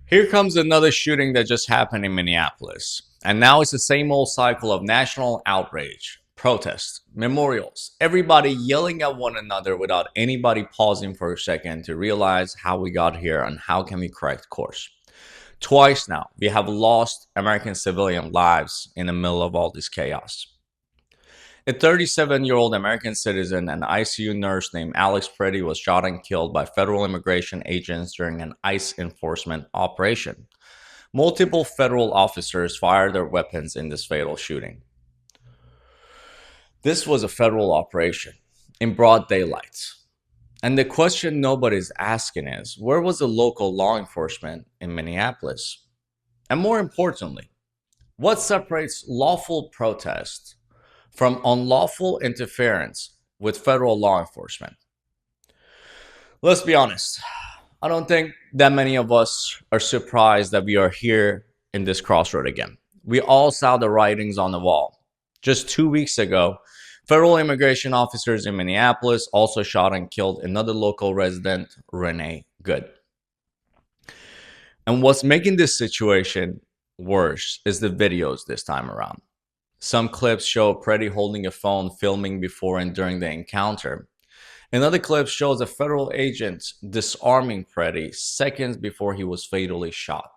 Here comes another shooting that just happened in Minneapolis. And now it's the same old cycle of national outrage, protests, memorials, everybody yelling at one another without anybody pausing for a second to realize how we got here and how can we correct course. Twice now, we have lost American civilian lives in the middle of all this chaos. A 37-year-old American citizen and ICU nurse named Alex Pretti was shot and killed by federal immigration agents during an ICE enforcement operation. Multiple federal officers fired their weapons in this fatal shooting. This was a federal operation in broad daylight. And the question nobody's asking is, where was the local law enforcement in Minneapolis? And more importantly, what separates lawful protest from unlawful interference with federal law enforcement? Let's be honest. I don't think that many of us are surprised that we are here in this crossroad again. We all saw the writings on the wall. Just 2 weeks ago, federal immigration officers in Minneapolis also shot and killed another local resident, Renee Good. And what's making this situation worse is the videos this time around. Some clips show Pretti holding a phone filming before and during the encounter. Another clip shows a federal agent disarming Pretti seconds before he was fatally shot.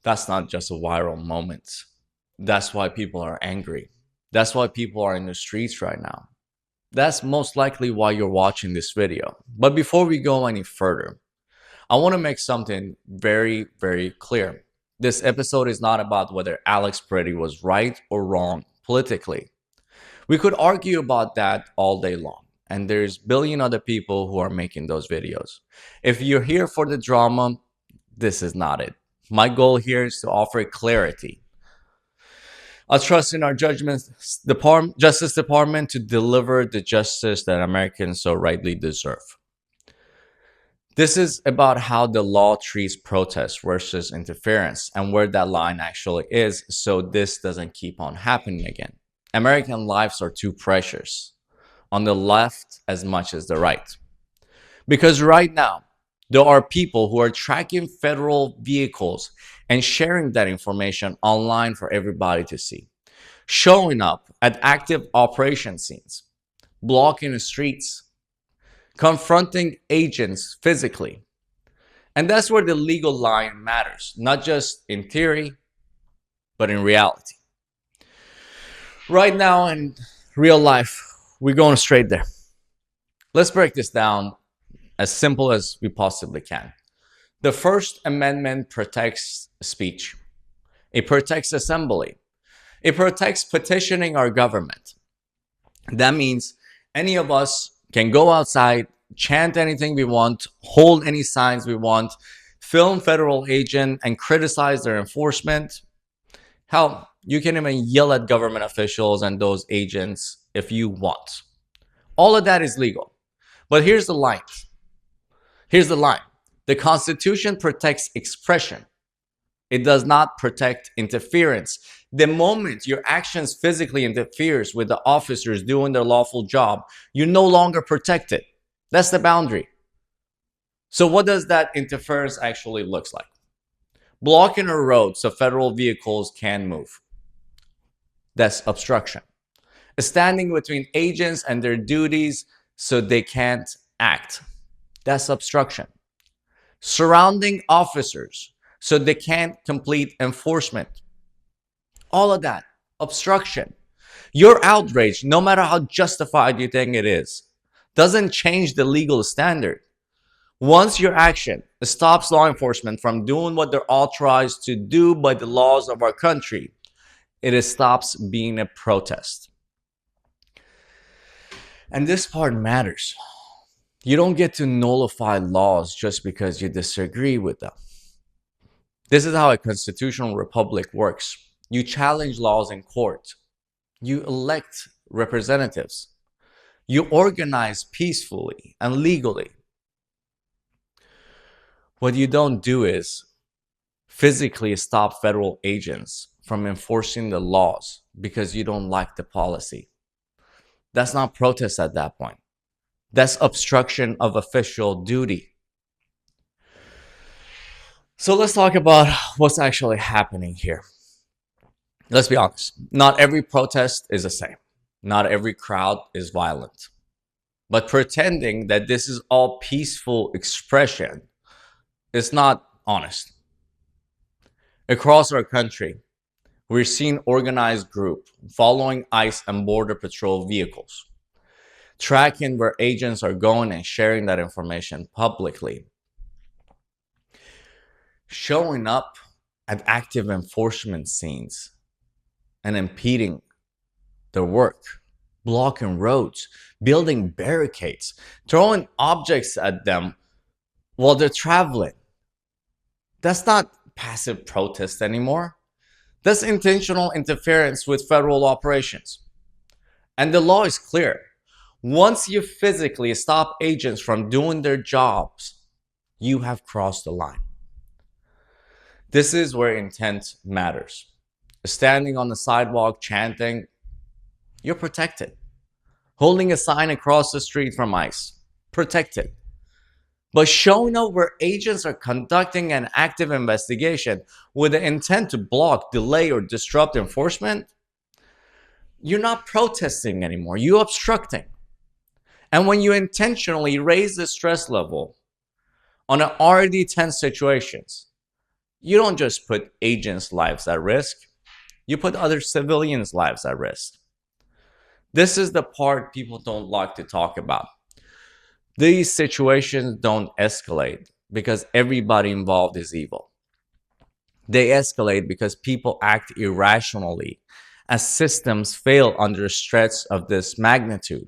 That's not just a viral moment. That's why people are angry. That's why people are in the streets right now. That's most likely why you're watching this video. But before we go any further, I want to make something very, very clear. This episode is not about whether Alex Pretti was right or wrong politically. We could argue about that all day long, and there's a billion other people who are making those videos. If you're here for the drama, this is not it. My goal here is to offer clarity. I trust in our Justice Department to deliver the justice that Americans so rightly deserve. This is about how the law treats protest versus interference and where that line actually is, so this doesn't keep on happening again. American lives are too precious, on the left as much as the right. Because right now, there are people who are tracking federal vehicles and sharing that information online for everybody to see, showing up at active operation scenes, blocking the streets, confronting agents physically. And that's where the legal line matters, not just in theory, but in reality. Right now in real life, we're going straight there. Let's break this down as simple as we possibly can. The First Amendment protects speech. It protects assembly. It protects petitioning our government. That means any of us can go outside, chant anything we want, hold any signs we want, film federal agent and criticize their enforcement. Hell, you can even yell at government officials and those agents if you want. All of that is legal. But here's the line. Here's the line. The Constitution protects expression. It does not protect interference. The moment your actions physically interferes with the officers doing their lawful job, you're no longer protected. That's the boundary. So what does that interference actually look like? Blocking a road so federal vehicles can move. That's obstruction. Standing between agents and their duties so they can't act. That's obstruction. Surrounding officers so they can't complete enforcement. All of that, obstruction. Your outrage, no matter how justified you think it is, doesn't change the legal standard. Once your action stops law enforcement from doing what they're authorized to do by the laws of our country, it stops being a protest. And this part matters. You don't get to nullify laws just because you disagree with them. This is how a constitutional republic works. You challenge laws in court. You elect representatives. You organize peacefully and legally. What you don't do is physically stop federal agents from enforcing the laws because you don't like the policy. That's not protest at that point. That's obstruction of official duty. So let's talk about what's actually happening here. Let's be honest. Not every protest is the same. Not every crowd is violent. But pretending that this is all peaceful expression is not honest. Across our country, we're seeing organized groups following ICE and Border Patrol vehicles, tracking where agents are going and sharing that information publicly, showing up at active enforcement scenes and impeding their work, blocking roads, building barricades, throwing objects at them while they're traveling. That's not passive protest anymore. That's intentional interference with federal operations. And the law is clear. Once you physically stop agents from doing their jobs, you have crossed the line. This is where intent matters. Standing on the sidewalk chanting, you're protected. Holding a sign across the street from ICE, protected. But showing up where agents are conducting an active investigation with the intent to block, delay, or disrupt enforcement, you're not protesting anymore, you're obstructing. And when you intentionally raise the stress level on an already tense situations, you don't just put agents' lives at risk, you put other civilians' lives at risk. This is the part people don't like to talk about. These situations don't escalate because everybody involved is evil. They escalate because people act irrationally as systems fail under stress of this magnitude.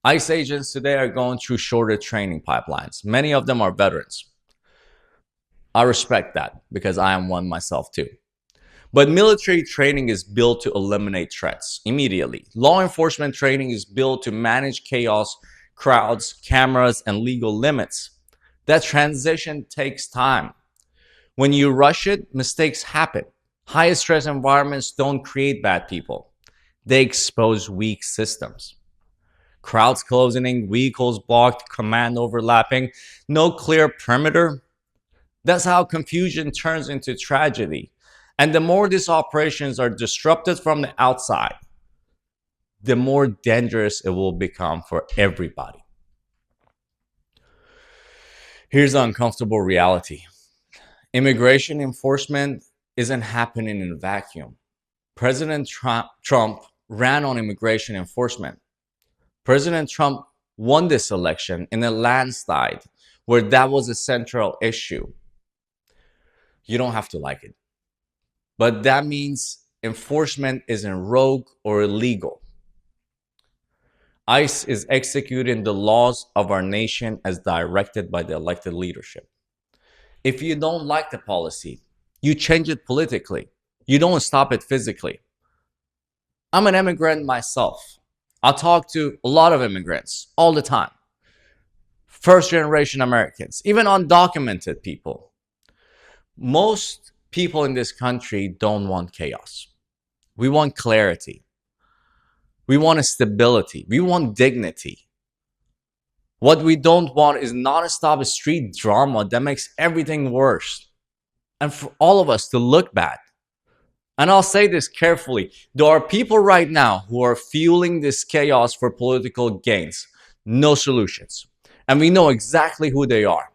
ICE agents today are going through shorter training pipelines. Many of them are veterans. I respect that because I am one myself too. But military training is built to eliminate threats immediately. Law enforcement training is built to manage chaos, crowds, cameras, and legal limits. That transition takes time. When you rush it, mistakes happen. High stress environments don't create bad people. They expose weak systems. Crowds closing in, vehicles blocked, command overlapping, no clear perimeter. That's how confusion turns into tragedy. And the more these operations are disrupted from the outside, the more dangerous it will become for everybody. Here's the uncomfortable reality. Immigration enforcement isn't happening in a vacuum. President Trump ran on immigration enforcement. President Trump won this election in a landslide where that was a central issue. You don't have to like it. But that means enforcement isn't rogue or illegal. ICE is executing the laws of our nation as directed by the elected leadership. If you don't like the policy, you change it politically. You don't stop it physically. I'm an immigrant myself. I talk to a lot of immigrants all the time. First generation Americans, even undocumented people. Most people in this country don't want chaos. We want clarity. We want stability. We want dignity. What we don't want is non-stop street drama that makes everything worse. And for all of us to look bad. And I'll say this carefully. There are people right now who are fueling this chaos for political gains. No solutions. And we know exactly who they are.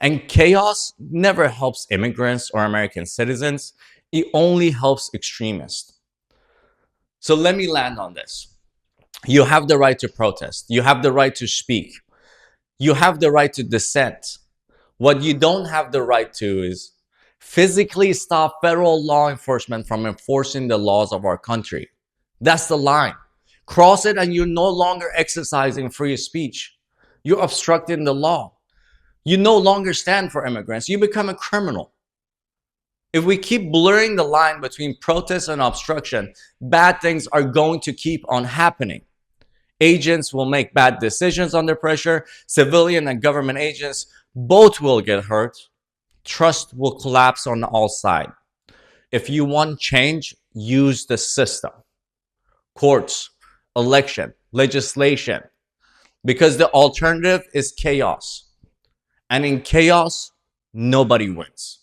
And chaos never helps immigrants or American citizens. It only helps extremists. So let me land on this. You have the right to protest. You have the right to speak. You have the right to dissent. What you don't have the right to is physically stop federal law enforcement from enforcing the laws of our country. That's the line. Cross it and you're no longer exercising free speech. You're obstructing the law. You no longer stand for immigrants. You become a criminal. If we keep blurring the line between protest and obstruction, bad things are going to keep on happening. Agents will make bad decisions under pressure. Civilian and government agents both will get hurt. Trust will collapse on all sides. If you want change, use the system. Courts, election, legislation. Because the alternative is chaos. And in chaos, nobody wins.